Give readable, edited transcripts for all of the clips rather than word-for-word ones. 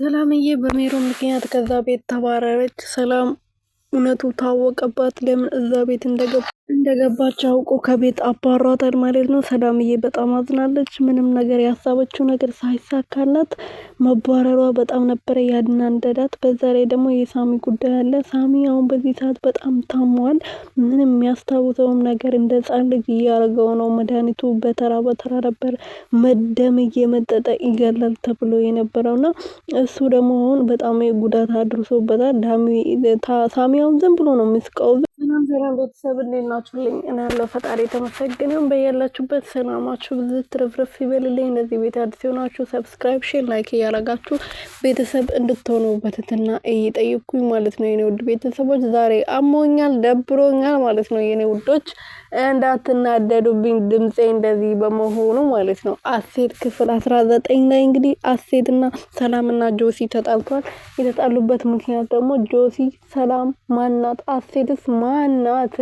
ሰላምዬ በሜሮን ምክንያት ከዛ ቤት ተባረረች። ሰላም እውነቱ ታወቀባት። ለምን እዛ ቤት እንደገባች አውቆ ከቤት አባሯታል ማለት ነው። ሰላምዬ በጣም አዝናለች። ምንም ነገር ያሳበችው ነገር ሳይሳካላት መባረሯ በጣም ነበረ ያናደዳት። በዛ ላይ ደግሞ የሳሚ ጉዳይ አለ። ሳሚ አሁን በዚህ ሰዓት በጣም ታሟል። ምንም የሚያስታውሰውም ነገር እንደ ሕፃን ልጅ እያደረገው ነው። መድኃኒቱ በተራ በተራ ነበር መደም እየመጠጠ ይገላል ተብሎ የነበረውና እሱ ደግሞ አሁን በጣም ጉዳት አድርሶበታል። ሳሚ አሁን ዝም ብሎ ነው የሚስቀው። ሰላም ቤተሰብ እንዴት ናችሁልኝ? እኔ ያለው ፈጣሪ የተመሰገነ ይሁን። በያላችሁበት ሰላማችሁ ብዝት ትርፍርፍ ይበልልኝ። እንደዚህ ቤት አዲስ የሆናችሁ ሰብስክራይብ፣ ሼር፣ ላይክ እያረጋችሁ ቤተሰብ እንድትሆኑ በትህትና እየጠየኩኝ ማለት ነው። የኔ ውድ ቤተሰቦች ዛሬ አሞኛል፣ ደብሮኛል ማለት ነው። የኔ ውዶች እንዳትናደዱብኝ ድምፄ እንደዚህ በመሆኑ ማለት ነው። አሴት ክፍል 19 ላይ እንግዲህ አሴትና ሰላምና ጆሲ ተጣልቷል። የተጣሉበት ምክንያት ደግሞ ጆሲ ሰላም ማናት? አሴትስ ማናት?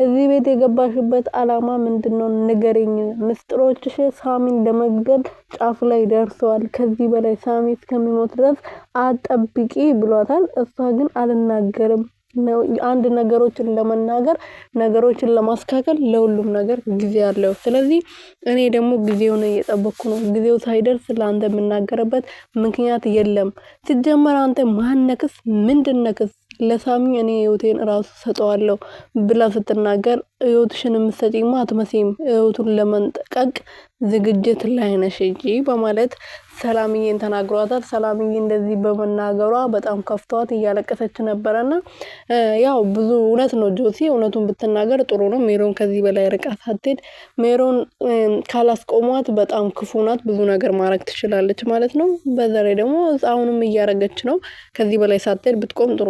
እዚህ ቤት የገባሽበት አላማ ምንድነው? ንገሪኝ። ምስጢሮችሽ ሳሚን ለመግደል ጫፍ ላይ ደርሰዋል። ከዚህ በላይ ሳሚ እስከሚሞት ድረስ አጠብቂ ብሏታል። እሷ ግን አልናገርም ነው። አንድ ነገሮችን ለመናገር ነገሮችን ለማስካከል ለሁሉም ነገር ጊዜ አለው። ስለዚህ እኔ ደግሞ ጊዜውን እየጠበቅኩ ነው። ጊዜው ሳይደርስ ለአንተ የምናገርበት ምክንያት የለም። ሲጀመር አንተ ማነክስ ምንድነክስ? ለሳሚ እኔ ህይወቴን ራሱ ሰጠዋለሁ ብላ ስትናገር ህይወትሽን የምትሰጪማ አትመሲም፣ ህይወቱን ለመንጠቀቅ ዝግጅት ላይ ነሽ እንጂ በማለት ሰላምዬን ተናግሯታል። ሰላምዬ እንደዚህ በመናገሯ በጣም ከፍቷት እያለቀሰች ነበረና ያው ብዙ እውነት ነው። ጆሲ እውነቱን ብትናገር ጥሩ ነው። ሜሮን ከዚህ በላይ ርቃ ሳትሄድ ሜሮን ካላስቆሟት በጣም ክፉ ናት። ብዙ ነገር ማድረግ ትችላለች ማለት ነው። በዛ ላይ ደግሞ አሁንም እያረገች ነው። ከዚህ በላይ ሳትሄድ ብትቆም ጥሩ